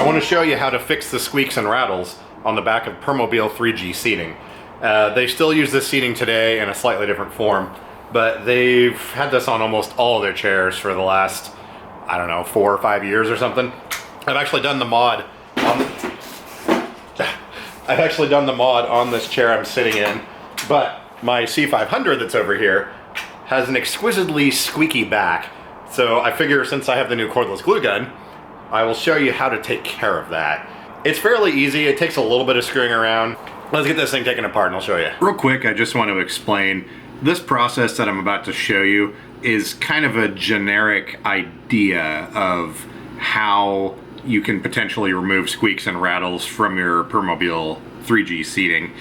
want to show you how to fix the squeaks and rattles on the back of Permobil 3G seating. They still use this seating today in a slightly different form, but they've had this on almost all of their chairs for the last, I don't know, 4 or 5 years or something. I've actually done the mod on this chair I'm sitting in, but my C500 that's over here has an exquisitely squeaky back. So I figure since I have the new cordless glue gun, I will show you how to take care of that. It's fairly easy. It takes a little bit of screwing around. Let's get this thing taken apart and I'll show you. Real quick, I just want to explain this process that I'm about to show you is kind of a generic idea of how you can potentially remove squeaks and rattles from your Permobil 3G seating.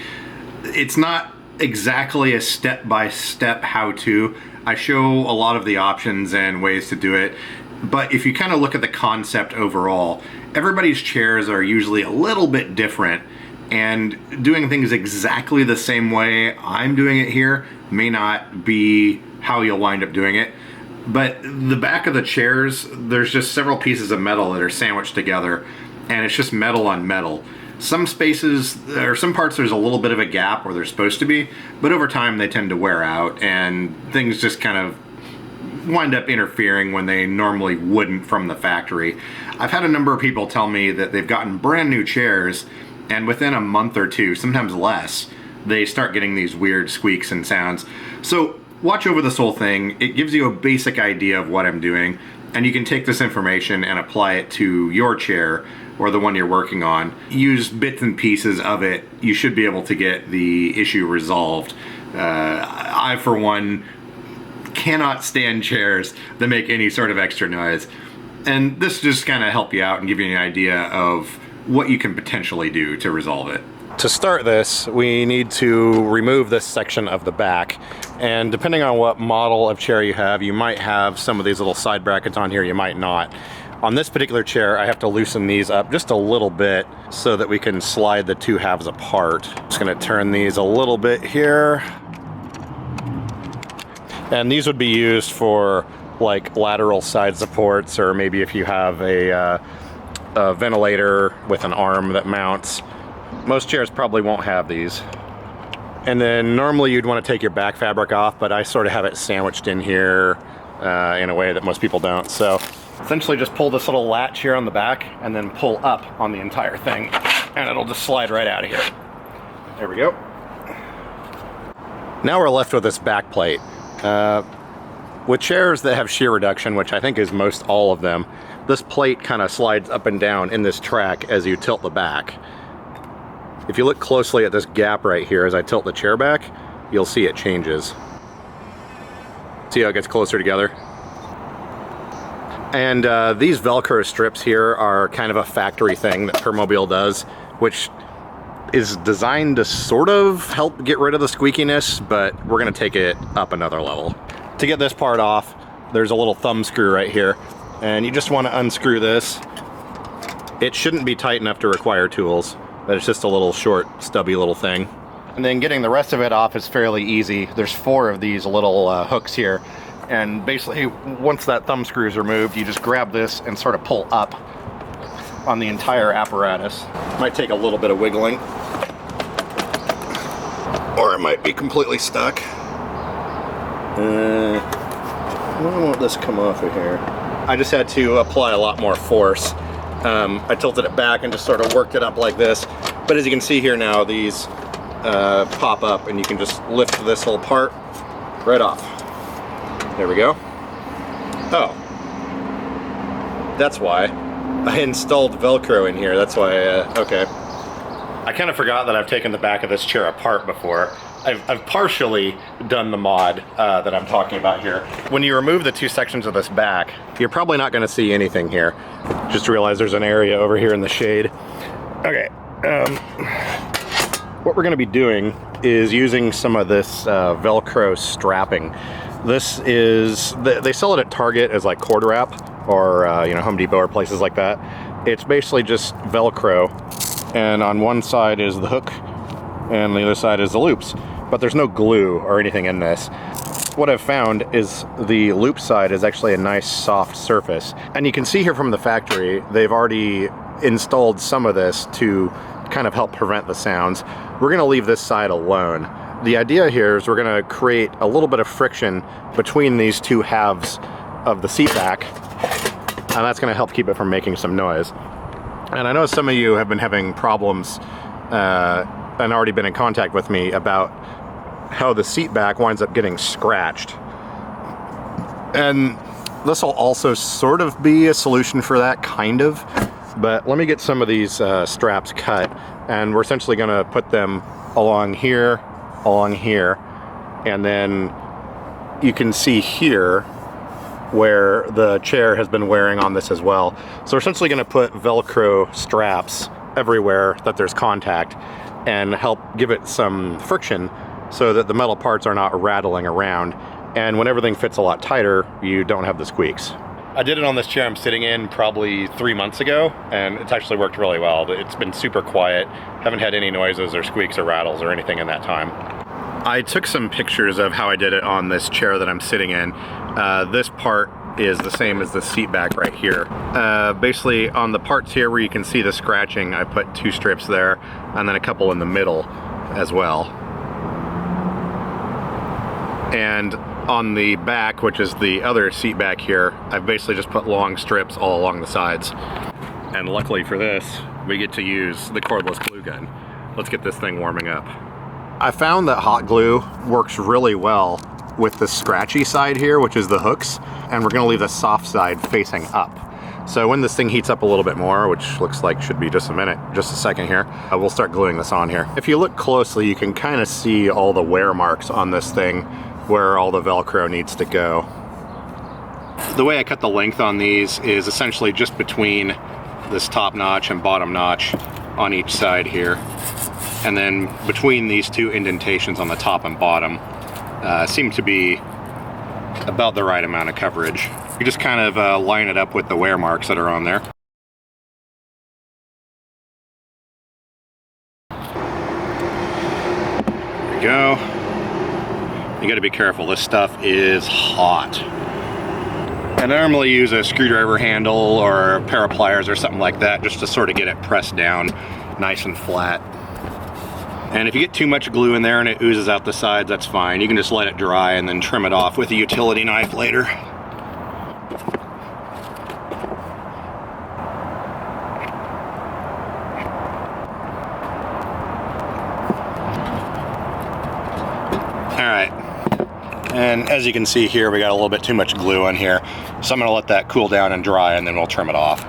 It's not exactly a step-by-step how-to. I show a lot of the options and ways to do it, but if you kind of look at the concept overall, everybody's chairs are usually a little bit different, and doing things exactly the same way I'm doing it here may not be how you'll wind up doing it. But the back of the chairs, there's just several pieces of metal that are sandwiched together, and it's just metal on metal. Some spaces, or some parts, there's a little bit of a gap where they're supposed to be, but over time they tend to wear out, and things just kind of wind up interfering when they normally wouldn't from the factory. I've had a number of people tell me that they've gotten brand new chairs, and within a month or two, sometimes less, they start getting these weird squeaks and sounds. So watch over this whole thing. It gives you a basic idea of what I'm doing, and you can take this information and apply it to your chair or the one you're working on. Use bits and pieces of it. You should be able to get the issue resolved. I, for one, cannot stand chairs that make any sort of extra noise. And this just kind of help you out and give you an idea of what you can potentially do to resolve it. To start this, we need to remove this section of the back, and depending on what model of chair you have, you might have some of these little side brackets on here, you might not. On this particular chair, I have to loosen these up just a little bit so that we can slide the two halves apart. Just gonna turn these a little bit here. And these would be used for like lateral side supports, or maybe if you have a ventilator with an arm that mounts. Most chairs probably won't have these. And then normally you'd want to take your back fabric off, but I sort of have it sandwiched in here in a way that most people don't. So essentially just pull this little latch here on the back and then pull up on the entire thing, and it'll just slide right out of here. There we go. Now we're left with this back plate. With chairs that have shear reduction, which I think is most all of them, this plate kind of slides up and down in this track as you tilt the back. If you look closely at this gap right here as I tilt the chair back, you'll see it changes. See how it gets closer together? And these Velcro strips here are kind of a factory thing that Permobil does, which is designed to sort of help get rid of the squeakiness, but we're gonna take it up another level. To get this part off, there's a little thumb screw right here, and you just wanna unscrew this. It shouldn't be tight enough to require tools, but it's just a little short, stubby little thing. And then getting the rest of it off is fairly easy. There's 4 of these little hooks here. And basically, once that thumb screw is removed, you just grab this and sort of pull up on the entire apparatus. Might take a little bit of wiggling, or it might be completely stuck. Why won't this come off of here? I just had to apply a lot more force. I tilted it back and just sort of worked it up like this. But as you can see here now, these pop up and you can just lift this whole part right off. There we go. Oh, that's why. I installed Velcro in here, that's why, okay. I kind of forgot that I've taken the back of this chair apart before. I've partially done the mod that I'm talking about here. When you remove the 2 sections of this back, you're probably not gonna see anything here. Just realize there's an area over here in the shade. Okay, what we're gonna be doing is using some of this Velcro strapping. This is, they sell it at Target as like cord wrap, or you know, Home Depot or places like that. It's basically just Velcro, and on one side is the hook, and the other side is the loops. But there's no glue or anything in this. What I've found is the loop side is actually a nice soft surface. And you can see here from the factory, they've already installed some of this to kind of help prevent the sounds. We're gonna leave this side alone. The idea here is we're gonna create a little bit of friction between these two halves of the seat back, and that's gonna help keep it from making some noise. And I know some of you have been having problems and already been in contact with me about how the seat back winds up getting scratched. And this will also sort of be a solution for that, kind of. But let me get some of these straps cut, and we're essentially gonna put them along here, and then you can see here where the chair has been wearing on this as well. So we're essentially gonna put Velcro straps everywhere that there's contact and help give it some friction so that the metal parts are not rattling around. And when everything fits a lot tighter, you don't have the squeaks. I did it on this chair I'm sitting in probably 3 months ago, and it's actually worked really well. It's been super quiet. Haven't had any noises or squeaks or rattles or anything in that time. I took some pictures of how I did it on this chair that I'm sitting in. This part is the same as the seat back right here. Basically on the parts here where you can see the scratching, I put 2 strips there and then a couple in the middle as well. And on the back, which is the other seat back here, I've basically just put long strips all along the sides. And luckily for this, we get to use the cordless glue gun. Let's get this thing warming up. I found that hot glue works really well with the scratchy side here, which is the hooks, and we're gonna leave the soft side facing up. So when this thing heats up a little bit more, which looks like should be just a second here, we'll start gluing this on here. If you look closely, you can kind of see all the wear marks on this thing where all the Velcro needs to go. The way I cut the length on these is essentially just between this top notch and bottom notch on each side here. And then between these 2 indentations on the top and bottom seem to be about the right amount of coverage. You just kind of line it up with the wear marks that are on there. There we go. You gotta be careful, this stuff is hot. And I normally use a screwdriver handle or a pair of pliers or something like that just to sort of get it pressed down nice and flat. And if you get too much glue in there and it oozes out the sides, that's fine. You can just let it dry and then trim it off with a utility knife later. Alright, and as you can see here, we got a little bit too much glue on here. So I'm gonna let that cool down and dry and then we'll trim it off.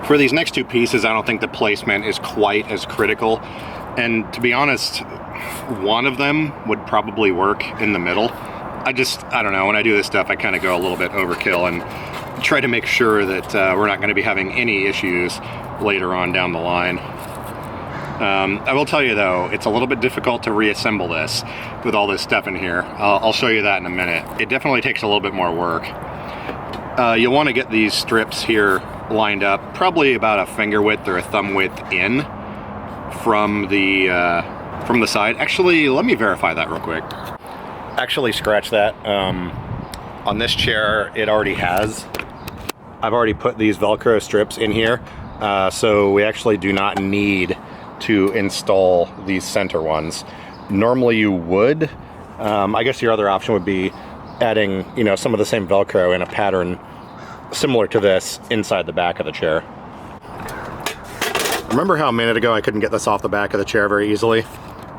For these next 2 pieces, I don't think the placement is quite as critical. And to be honest, one of them would probably work in the middle. I don't know, when I do this stuff, I kind of go a little bit overkill and try to make sure that we're not going to be having any issues later on down the line. I will tell you though, it's a little bit difficult to reassemble this with all this stuff in here. I'll show you that in a minute. It definitely takes a little bit more work. You'll want to get these strips here lined up, probably about a finger width or a thumb width in from the side. Actually, let me verify that real quick. Actually, scratch that. On this chair, it already has. I've already put these Velcro strips in here, so we actually do not need to install these center ones. Normally you would. I guess your other option would be adding, some of the same Velcro in a pattern similar to this inside the back of the chair. Remember how a minute ago I couldn't get this off the back of the chair very easily?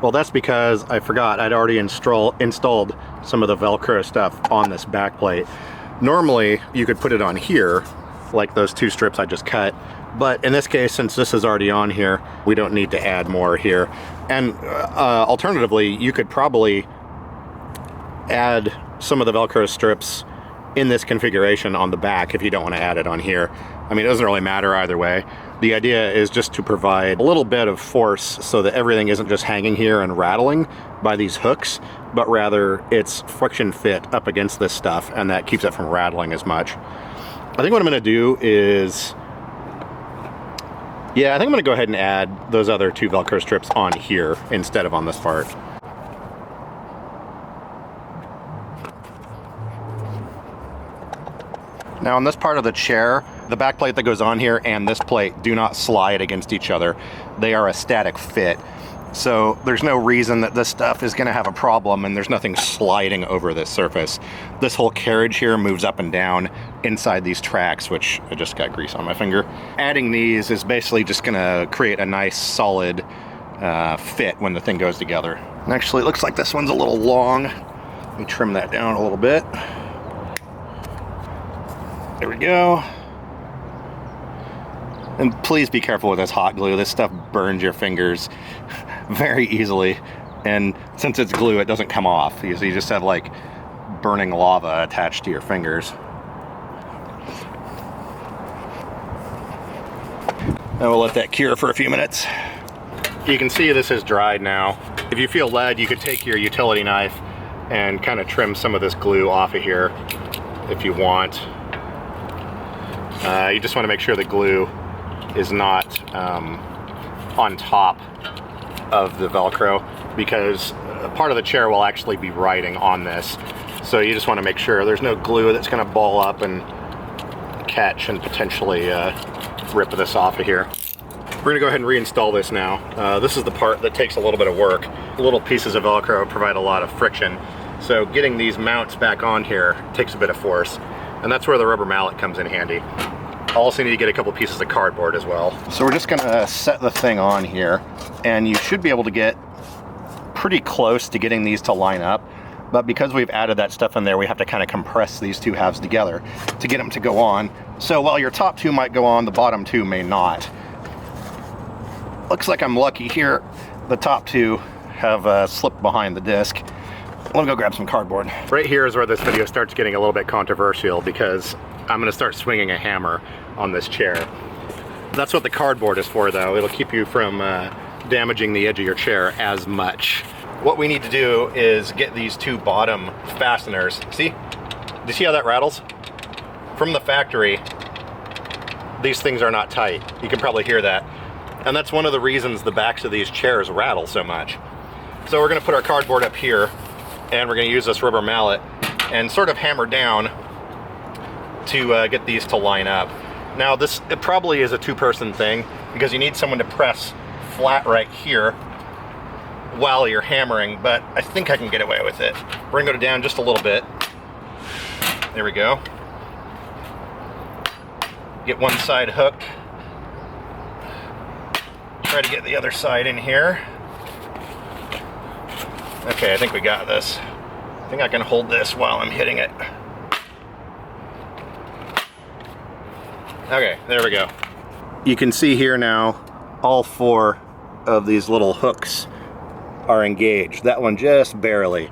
Well, that's because I forgot I'd already installed some of the Velcro stuff on this back plate. Normally, you could put it on here, like those 2 strips I just cut, but in this case, since this is already on here, we don't need to add more here. And alternatively, you could probably add some of the Velcro strips in this configuration on the back if you don't want to add it on here. I mean, it doesn't really matter either way. The idea is just to provide a little bit of force so that everything isn't just hanging here and rattling by these hooks, but rather it's friction fit up against this stuff, and that keeps it from rattling as much. I think what I'm gonna do is, I think I'm gonna go ahead and add those other 2 Velcro strips on here instead of on this part. Now on this part of the chair, the back plate that goes on here and this plate do not slide against each other. They are a static fit. So there's no reason that this stuff is gonna have a problem, and there's nothing sliding over this surface. This whole carriage here moves up and down inside these tracks, which I just got grease on my finger. Adding these is basically just gonna create a nice solid fit when the thing goes together. And actually, it looks like this one's a little long. Let me trim that down a little bit. There we go. And please be careful with this hot glue. This stuff burns your fingers very easily. And since it's glue, it doesn't come off. So you just have like burning lava attached to your fingers. And we'll let that cure for a few minutes. You can see this is dried now. If you feel lead, you could take your utility knife and kind of trim some of this glue off of here if you want. You just want to make sure the glue is not on top of the Velcro, because part of the chair will actually be riding on this. So you just want to make sure there's no glue that's going to ball up and catch and potentially rip this off of here. We're gonna go ahead and reinstall this now. This is the part that takes a little bit of work. Little pieces of Velcro provide a lot of friction. So getting these mounts back on here takes a bit of force. And that's where the rubber mallet comes in handy. I'll also need to get a couple pieces of cardboard as well. So we're just gonna set the thing on here, and you should be able to get pretty close to getting these to line up. But because we've added that stuff in there, we have to kind of compress these two halves together to get them to go on. So while your top two might go on, the bottom two may not. Looks like I'm lucky here. The top two have slipped behind the disc. Let me go grab some cardboard. Right here is where this video starts getting a little bit controversial, because I'm gonna start swinging a hammer on this chair. That's what the cardboard is for, though. It'll keep you from damaging the edge of your chair as much. What we need to do is get these two bottom fasteners. See? Do you see how that rattles? From the factory, these things are not tight. You can probably hear that. And that's one of the reasons the backs of these chairs rattle so much. So we're gonna put our cardboard up here, and we're gonna use this rubber mallet and sort of hammer down to get these to line up. Now it probably is a two-person thing, because you need someone to press flat right here while you're hammering, but I think I can get away with it. We're gonna go down just a little bit. There we go. Get one side hooked. Try to get the other side in here. Okay, I think we got this. I think I can hold this while I'm hitting it. Okay, there we go. You can see here now, all four of these little hooks are engaged. That one just barely.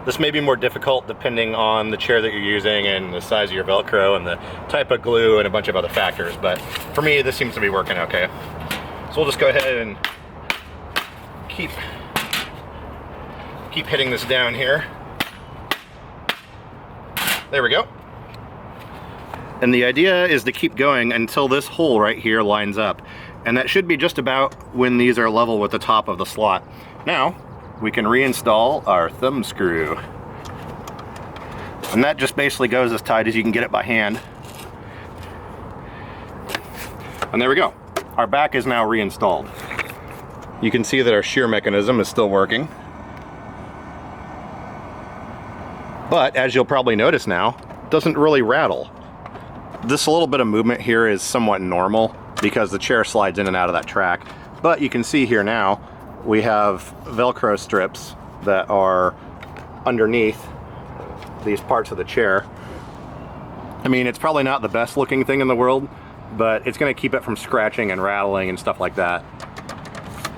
This may be more difficult depending on the chair that you're using and the size of your Velcro and the type of glue and a bunch of other factors, but for me, this seems to be working okay. So we'll just go ahead and keep hitting this down here. There we go. And the idea is to keep going until this hole right here lines up. And that should be just about when these are level with the top of the slot. Now, we can reinstall our thumb screw. And that just basically goes as tight as you can get it by hand. And there we go. Our back is now reinstalled. You can see that our shear mechanism is still working. But as you'll probably notice now, it doesn't really rattle. This little bit of movement here is somewhat normal because the chair slides in and out of that track. But you can see here now, we have Velcro strips that are underneath these parts of the chair. I mean, it's probably not the best looking thing in the world, but it's gonna keep it from scratching and rattling and stuff like that.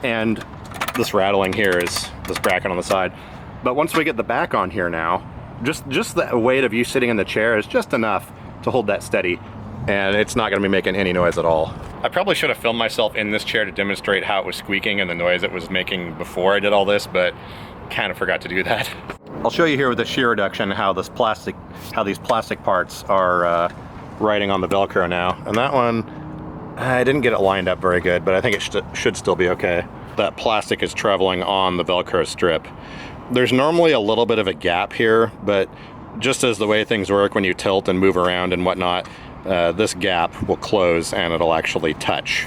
And this rattling here is this bracket on the side. But once we get the back on here now, just the weight of you sitting in the chair is just enough to hold that steady, and it's not gonna be making any noise at all. I probably should have filmed myself in this chair to demonstrate how it was squeaking and the noise it was making before I did all this, but kind of forgot to do that. I'll show you here with the shear reduction how these plastic parts are riding on the Velcro now. And that one, I didn't get it lined up very good, but I think it should still be okay. That plastic is traveling on the Velcro strip. There's normally a little bit of a gap here, but just as the way things work when you tilt and move around and whatnot, this gap will close and it'll actually touch.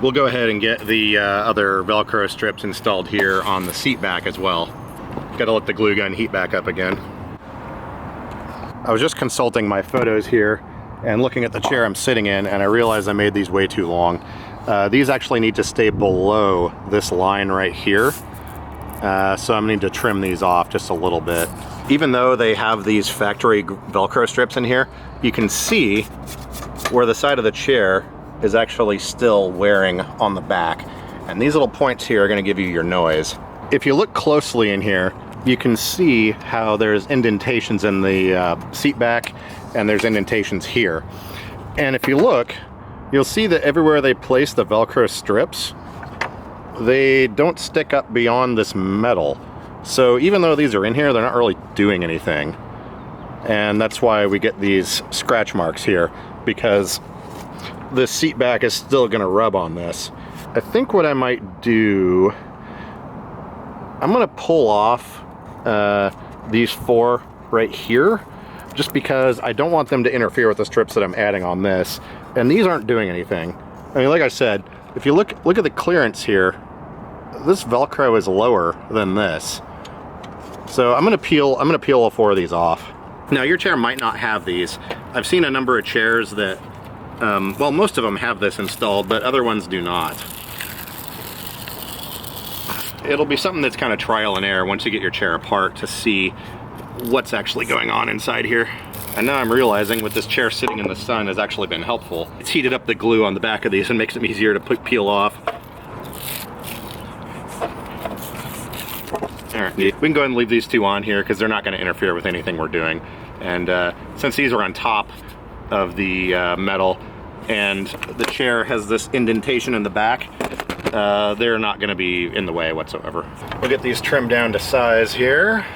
We'll go ahead and get the other Velcro strips installed here on the seat back as well. Gotta let the glue gun heat back up again. I was just consulting my photos here and looking at the chair I'm sitting in, and I realized I made these way too long. These actually need to stay below this line right here. So I'm going to need to trim these off just a little bit. Even though they have these factory Velcro strips in here, you can see where the side of the chair is actually still wearing on the back. And these little points here are going to give you your noise. If you look closely in here, you can see how there's indentations in the seat back, and there's indentations here. And if you look, you'll see that everywhere they place the Velcro strips, they don't stick up beyond this metal. So even though these are in here, they're not really doing anything. And that's why we get these scratch marks here, because this seat back is still gonna rub on this. I think what I might do, I'm gonna pull off these four right here, just because I don't want them to interfere with the strips that I'm adding on this. And these aren't doing anything. I mean, like I said, if you look at the clearance here, this Velcro is lower than this. So I'm gonna peel all four of these off. Now your chair might not have these. I've seen a number of chairs that, well, most of them have this installed, but other ones do not. It'll be something that's kind of trial and error once you get your chair apart to see what's actually going on inside here. And now I'm realizing with this chair sitting in the sun has actually been helpful. It's heated up the glue on the back of these and makes them easier to peel off. All right, we can go ahead and leave these two on here because they're not going to interfere with anything we're doing. And since these are on top of the metal and the chair has this indentation in the back, they're not going to be in the way whatsoever. We'll get these trimmed down to size here.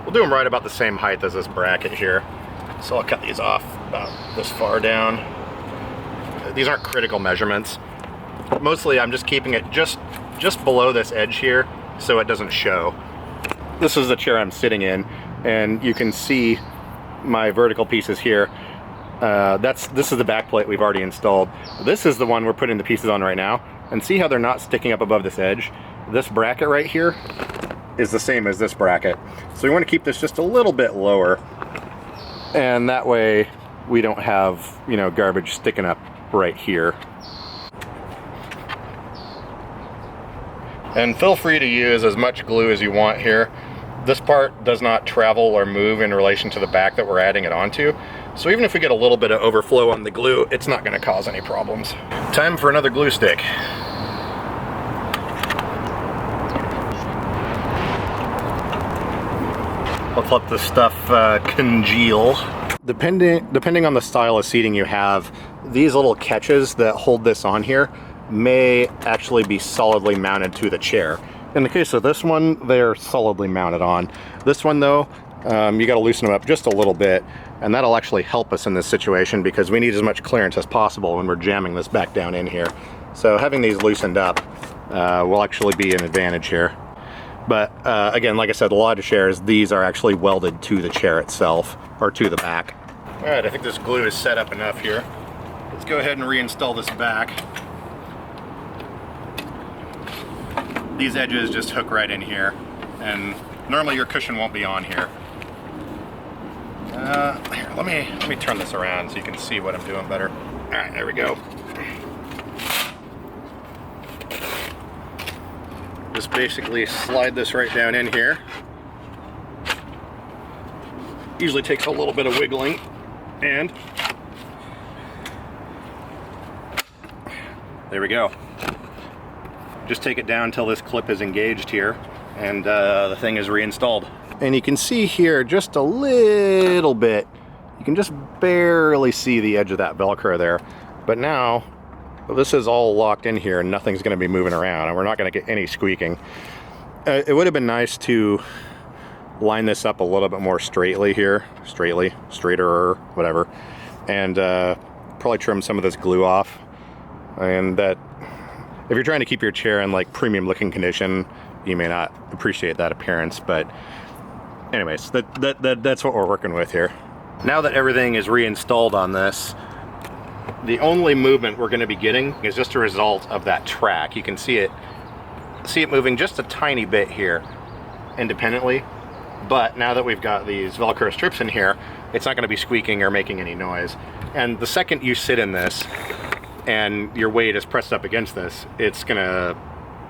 We'll do them right about the same height as this bracket here. So I'll cut these off about this far down. These aren't critical measurements. Mostly I'm just keeping it just below this edge here so it doesn't show. This is the chair I'm sitting in, and you can see my vertical pieces here. This is the back plate we've already installed. This is the one we're putting the pieces on right now. And see how they're not sticking up above this edge? This bracket right here is the same as this bracket. So we want to keep this just a little bit lower. And that way we don't have, you know, garbage sticking up right here. And feel free to use as much glue as you want here. This part does not travel or move in relation to the back that we're adding it onto. So even if we get a little bit of overflow on the glue, it's not going to cause any problems. Time for another glue stick. Let's let this stuff congeal. Depending on the style of seating you have, these little catches that hold this on here may actually be solidly mounted to the chair. In the case of this one, they're solidly mounted on. This one though, you got to loosen them up just a little bit, and that'll actually help us in this situation because we need as much clearance as possible when we're jamming this back down in here. So having these loosened up will actually be an advantage here. But again, like I said, a lot of chairs, these are actually welded to the chair itself, or to the back. All right, I think this glue is set up enough here. Let's go ahead and reinstall this back. These edges just hook right in here, and normally your cushion won't be on here. Here, let me turn this around so you can see what I'm doing better. All right, there we go. Just basically slide this right down in here. Usually takes a little bit of wiggling, and there we go. Just take it down until this clip is engaged here, and the thing is reinstalled. And you can see here just a little bit, you can just barely see the edge of that Velcro there. But now, this is all locked in here and nothing's gonna be moving around, and we're not gonna get any squeaking. It would have been nice to line this up a little bit more straightly here, straighter, whatever, and probably trim some of this glue off. And that, if you're trying to keep your chair in like premium looking condition, you may not appreciate that appearance, but anyways, that's what we're working with here. Now that everything is reinstalled on this, the only movement we're going to be getting is just a result of that track. You can see it moving just a tiny bit here independently, but now that we've got these Velcro strips in here, it's not going to be squeaking or making any noise. And the second you sit in this and your weight is pressed up against this, it's going to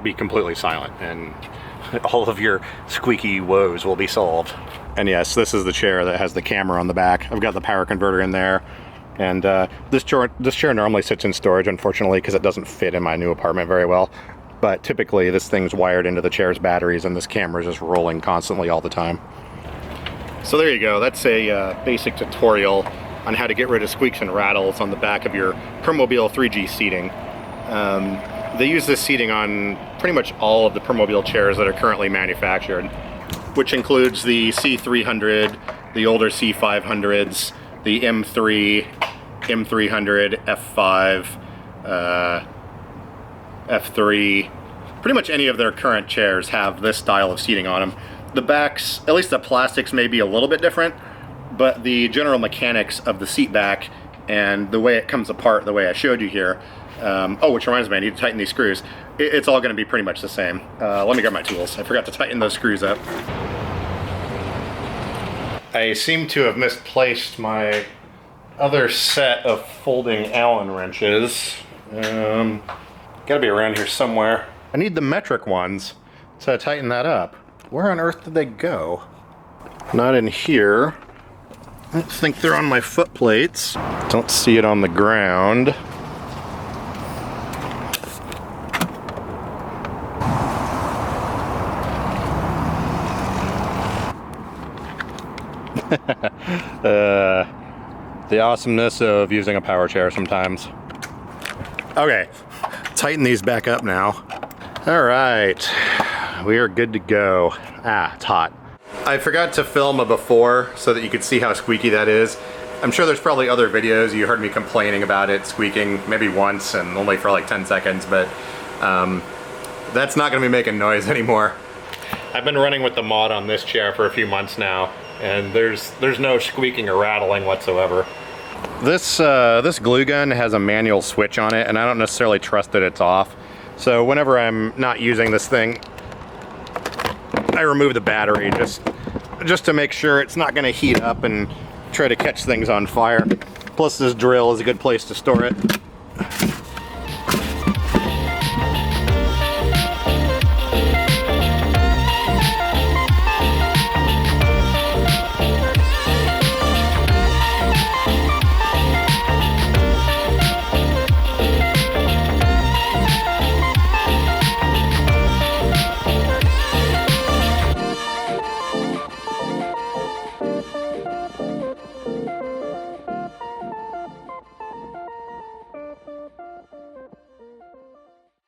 be completely silent and all of your squeaky woes will be solved. And yes, this is the chair that has the camera on the back. I've got the power converter in there. And this chair normally sits in storage, unfortunately, because it doesn't fit in my new apartment very well. But typically, this thing's wired into the chair's batteries, and this camera is just rolling constantly all the time. So there you go. That's a basic tutorial on how to get rid of squeaks and rattles on the back of your Permobil 3G seating. They use this seating on pretty much all of the Permobil chairs that are currently manufactured, which includes the C300, the older C500s, the M3, M300, F5, F3. Pretty much any of their current chairs have this style of seating on them. The backs, at least the plastics, may be a little bit different, but the general mechanics of the seat back and the way it comes apart, the way I showed you here, oh, which reminds me, I need to tighten these screws. It's all going to be pretty much the same. Let me grab my tools. I forgot to tighten those screws up. I seem to have misplaced my other set of folding Allen wrenches. Gotta be around here somewhere. I need the metric ones to tighten that up. Where on earth did they go? Not in here. I don't think they're on my foot plates. Don't see it on the ground. The awesomeness of using a power chair sometimes. Okay, tighten these back up now. All right, we are good to go. Ah, it's hot. I forgot to film a before so that you could see how squeaky that is. I'm sure there's probably other videos you heard me complaining about it squeaking maybe once and only for like 10 seconds, but that's not gonna be making noise anymore. I've been running with the mod on this chair for a few months now, and there's no squeaking or rattling whatsoever. This glue gun has a manual switch on it, and I don't necessarily trust that it's off. So whenever I'm not using this thing, I remove the battery just to make sure it's not going to heat up and try to catch things on fire. Plus this drill is a good place to store it.